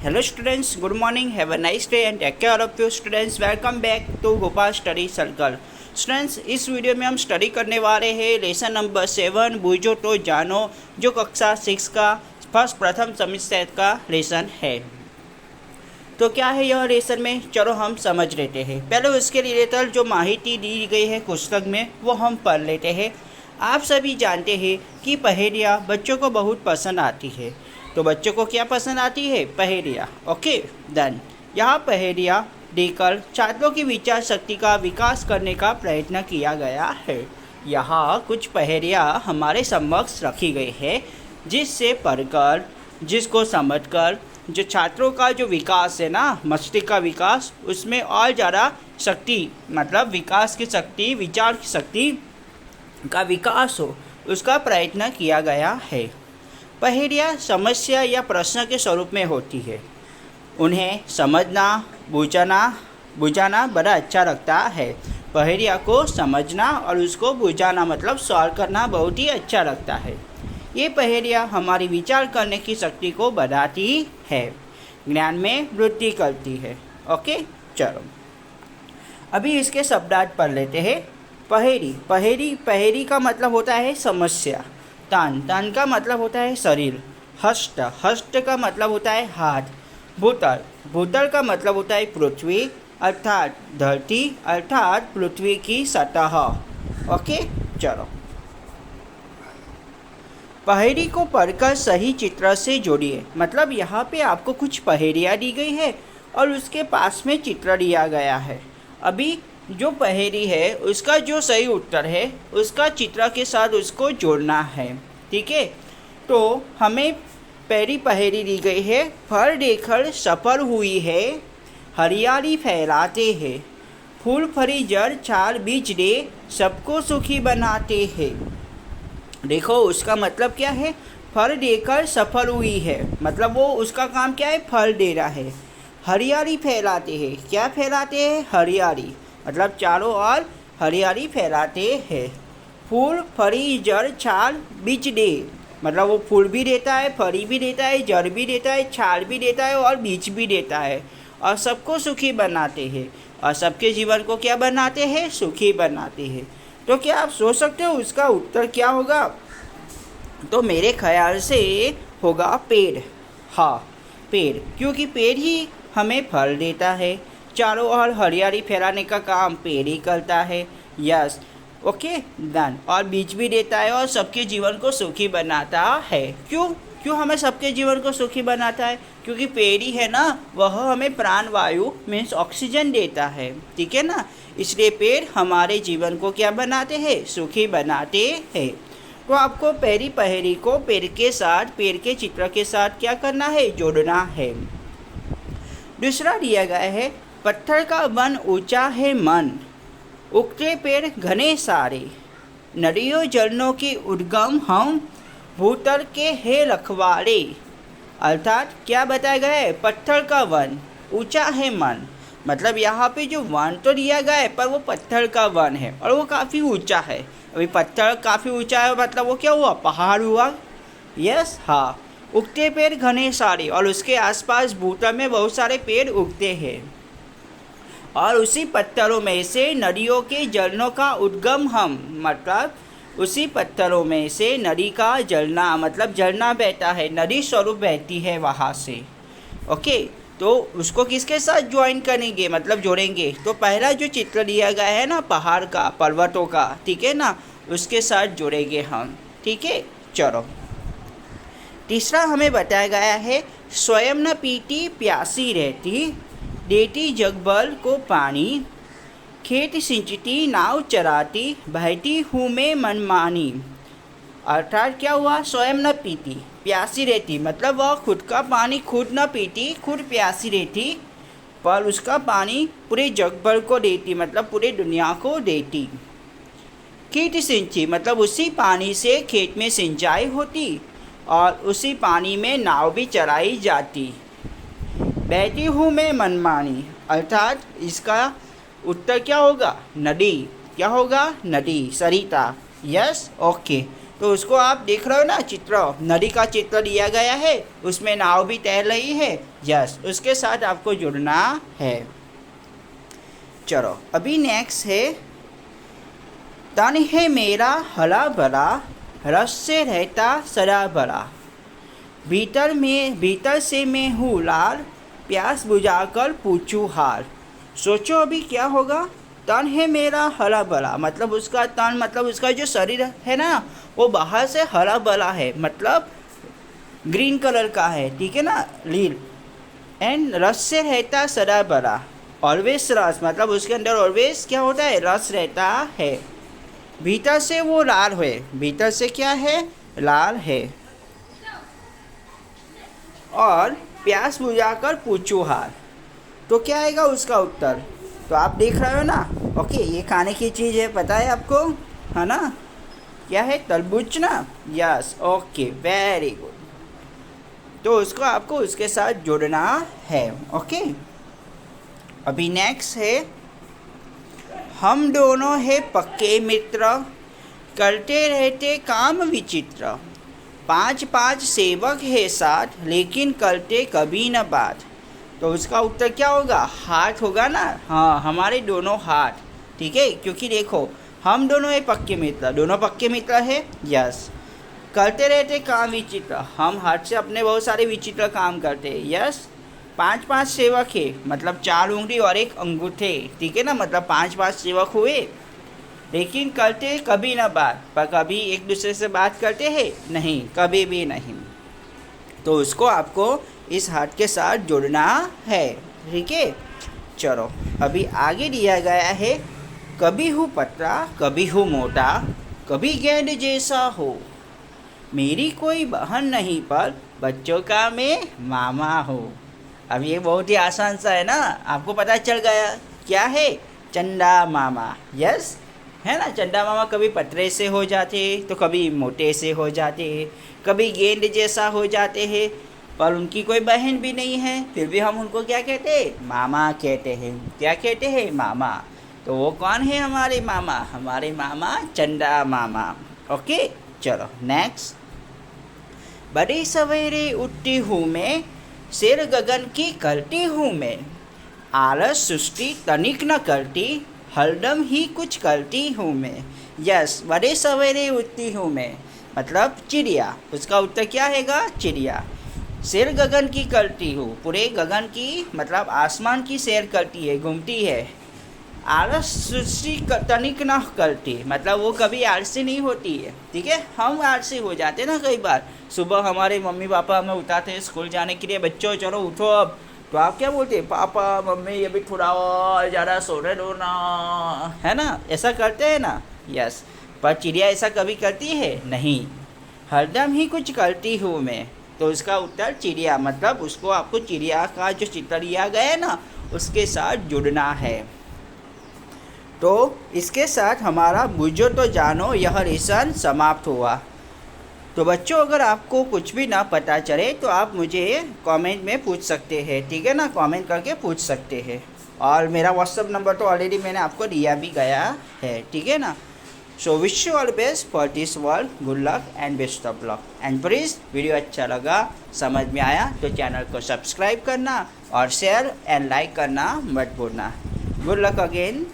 Hello students, good morning, have a nice day and take care of you students. Welcome back to Gopal Study Circle. Students, इस video में हम study करने वाले हैं lesson number 7 बूझो तो जानो, जो कक्षा 6 का प्रथम सेमेस्टर का लेसन है। तो क्या है यह लेसन में, चलो हम समझ लेते हैं। पहले उसके रिलेटेड जो माहिती दी गई है पुस्तक में वो हम पढ़ लेते हैं। आप सभी जानते हैं कि पहेलियाँ बच्चों को बहुत पसंद आती है। तो बच्चों को क्या पसंद आती है? पहेलियाँ। ओके देन यहाँ पहेलियाँ देकर छात्रों की विचार शक्ति का विकास करने का प्रयत्न किया गया है। यहाँ कुछ पहेलियाँ हमारे समक्ष रखी गई है, जिससे पढ़कर, जिसको समझकर जो छात्रों का जो विकास है ना, मस्तिष्क का विकास, उसमें और ज़्यादा शक्ति, मतलब विकास की शक्ति, विचार की शक्ति का विकास हो, उसका प्रयत्न किया गया है। पहेलियाँ समस्या या प्रश्न के स्वरूप में होती है। उन्हें समझना, बुझाना बड़ा अच्छा लगता है। पहेलियाँ को समझना और उसको बुझाना मतलब सॉल्व करना बहुत ही अच्छा लगता है। ये पहेलियाँ हमारी विचार करने की शक्ति को बढ़ाती है, ज्ञान में वृद्धि करती है। ओके चलो, अभी इसके शब्दार्थ पढ़ लेते हैं। पहेली का मतलब होता है समस्या। तान का मतलब होता है शरीर। हस्त का मतलब होता है हाथ। भूतल का मतलब होता है पृथ्वी, अर्थात धरती, अर्थात पृथ्वी की सतह। ओके चलो, पहेली को पढ़कर सही चित्र से जोड़िए। मतलब यहाँ पे आपको कुछ पहेलियाँ दी गई है और उसके पास में चित्र दिया गया है। अभी जो पहेली है उसका जो सही उत्तर है उसका चित्र के साथ उसको जोड़ना है। ठीक है, तो हमें पहली पहेली दी गई है, फल देकर सफल हुई है, हरियाली फैलाते हैं, फूल फरी जड़ छाल बीज दे, सबको सुखी बनाते हैं। देखो उसका मतलब क्या है, फल देकर सफल हुई है, मतलब वो उसका काम क्या है, फल दे रहा है। हरियाली फैलाते हैं, क्या फैलाते हैं? हरियाली, मतलब चारों ओर हरियाली फैलाते हैं। फूल फरी जड़ छाल बीज दे, मतलब वो फूल भी देता है, फरी भी देता है, जड़ भी देता है, छाल भी देता है और बीज भी देता है। और सबको सुखी बनाते हैं, और सबके जीवन को क्या बनाते हैं? सुखी बनाते हैं। तो क्या आप सोच सकते हो उसका उत्तर क्या होगा? तो मेरे ख्याल से होगा पेड़। हाँ पेड़, क्योंकि पेड़ ही हमें फल देता है। चारों ओर हरियाली फैलाने का काम पेड़ ही करता है। Yes okay done. और बीज भी देता है और सबके जीवन को सुखी बनाता है। क्यों हमें सबके जीवन को सुखी बनाता है? क्योंकि पेड़ ही है ना, वह हमें प्राण वायु मीन्स ऑक्सीजन देता है। ठीक है ना, इसलिए पेड़ हमारे जीवन को क्या बनाते हैं? सुखी बनाते हैं। तो आपको पहली पहेली को पेड़ के साथ, पेड़ के चित्र के साथ क्या करना है? जोड़ना है। दूसरा दिया गया है, पत्थर का वन ऊंचा है मन, उगते पेड़ घने सारे, नदियों झरनों की उद्गम हम, भूतल के है रखवाले। अर्थात क्या बताया गया है? पत्थर का वन ऊंचा है मन, मतलब यहाँ पे जो वन तो दिया गया है पर वो पत्थर का वन है और वो काफ़ी ऊंचा है। अभी पत्थर काफ़ी ऊंचा है मतलब वो क्या हुआ? पहाड़ हुआ। यस हाँ, उगते पेड़ घने सारे, और उसके आसपास भूतल में बहुत सारे पेड़ उगते हैं, और उसी पत्थरों में से नदियों के झरनों का उद्गम हम, मतलब उसी पत्थरों में से नदी का झरना, मतलब झरना बहता है, नदी स्वरूप बहती है वहाँ से। ओके, तो उसको किसके साथ ज्वाइन करेंगे, मतलब जोड़ेंगे? तो पहला जो चित्र दिया गया है ना पहाड़ का, पर्वतों का, ठीक है ना, उसके साथ जोड़ेंगे हम। ठीक है चलो, तीसरा हमें बताया गया है, स्वयं न पीती प्यासी रहती, देती जगभर को पानी, खेत सिंचती नाव चराती, बहती हूँ मैं मनमानी। अर्थात क्या हुआ? स्वयं न पीती, प्यासी रहती, मतलब वह खुद का पानी खुद न पीती, खुद प्यासी रहती, पर उसका पानी पूरे जगभर को देती, मतलब पूरे दुनिया को देती। खेत सिंची, मतलब उसी पानी से खेत में सिंचाई होती और उसी पानी में नाव भी चलाई जाती। बहती हूँ मैं मनमानी, अर्थात इसका उत्तर क्या होगा? नदी। क्या होगा? नदी, सरिता। Yes okay. तो उसको आप देख रहे हो ना, चित्र नदी का चित्र दिया गया है, उसमें नाव भी तैर रही है। यस, उसके साथ आपको जुड़ना है। चलो अभी नेक्स्ट है, तन है मेरा हरा भरा, रस से रहता सरा भरा, भीतर से मैं हूँ लाल, प्यास बुझाकर पूछूं हाल। सोचो अभी क्या होगा। तन है मेरा हरा भरा, मतलब उसका तन मतलब उसका जो शरीर है ना, वो बाहर से हरा भरा है, मतलब ग्रीन कलर का है, ठीक है ना, लील। एंड रस से रहता सदा भरा, ऑलवेज रस, मतलब उसके अंदर ऑलवेज क्या होता है, रस रहता है। भीतर से वो लाल है, भीतर से क्या है, लाल है। और प्यास बुझाकर पूछो हाल, तो क्या आएगा उसका उत्तर। तो आप देख रहे हो ना। ओके, ये खाने की चीज़ है, पता है आपको, है ना, क्या है, तरबूज ना। Yes, okay, very good. तो उसको आपको उसके साथ जोड़ना है। ओके, अभी नेक्स्ट है, हम दोनों है पक्के मित्र, करते रहते काम विचित्र, 5 सेवक है साथ, लेकिन करते कभी न बात। तो उसका उत्तर क्या होगा, हाथ होगा ना। हाँ, हमारे दोनों हाथ, ठीक है, क्योंकि देखो हम दोनों है पक्के मित्र, दोनों पक्के मित्र है। यस, करते रहते काम विचित्र, हम हाथ से अपने बहुत सारे विचित्र काम करते हैं। यस, 5 सेवक है, मतलब 4 उंगली और 1 अंगूठे, ठीक है ना, मतलब 5 सेवक हुए, लेकिन करते कभी ना बात, पर कभी एक दूसरे से बात करते हैं नहीं, कभी भी नहीं। तो उसको आपको इस हाथ के साथ जोड़ना है, ठीक है। चलो अभी आगे दिया गया है, कभी हूँ पतला कभी हूँ मोटा, कभी गेंद जैसा हो, मेरी कोई बहन नहीं पर बच्चों का मैं मामा हूँ। अब ये बहुत ही आसान सा है ना, आपको पता चल गया क्या है, चंदा मामा। यस, है ना, चंदा मामा कभी पतले से हो जाते, तो कभी मोटे से हो जाते, कभी गेंद जैसा हो जाते हैं, पर उनकी कोई बहन भी नहीं है, फिर भी हम उनको क्या कहते हैं, मामा कहते हैं। क्या कहते हैं, मामा। तो वो कौन है हमारे मामा, हमारे मामा चंदा मामा। ओके, चलो नेक्स्ट, बड़े सवेरे उठती हूँ मैं, शेर गगन की करती हूँ मैं, आलस सुस्ती तनिक न करती, हरदम ही कुछ करती हूँ मैं। यस, बड़े सवेरे उठती हूँ मैं, मतलब चिड़िया, उसका उत्तर क्या हैगा, चिड़िया। शेर गगन की करती हूँ, पूरे गगन की मतलब आसमान की सैर करती है, घूमती है। आलस सुस्ती तनिक न करती, मतलब वो कभी आलसी नहीं होती है, ठीक है। हम आलसी हो जाते हैं ना कई बार, सुबह हमारे मम्मी पापा हमें उठाते हैं स्कूल जाने के लिए, बच्चों चलो उठो अब, तो आप क्या बोलते हैं, पापा मम्मी अभी थोड़ा और ज़्यादा सोने दो ना, है ना, ऐसा करते हैं ना। यस, पर चिड़िया ऐसा कभी करती है नहीं, हरदम ही कुछ करती हूँ मैं। तो उसका उत्तर चिड़िया, मतलब उसको आपको चिड़िया का जो चित्र दिया गया है ना, उसके साथ जुड़ना है। तो इसके साथ हमारा बुझो तो जानो यह लेसन समाप्त हुआ। तो बच्चों, अगर आपको कुछ भी ना पता चले तो आप मुझे कमेंट में पूछ सकते हैं, ठीक है ना, कमेंट करके पूछ सकते हैं। और मेरा व्हाट्सअप नंबर तो ऑलरेडी मैंने आपको दिया भी गया है, ठीक है ना। So wish you all best for this world, good luck and best of luck. And please video अच्छा लगा, समझ में आया तो चैनल को सब्सक्राइब करना और शेयर एंड लाइक करना मत भूलना। Good luck again.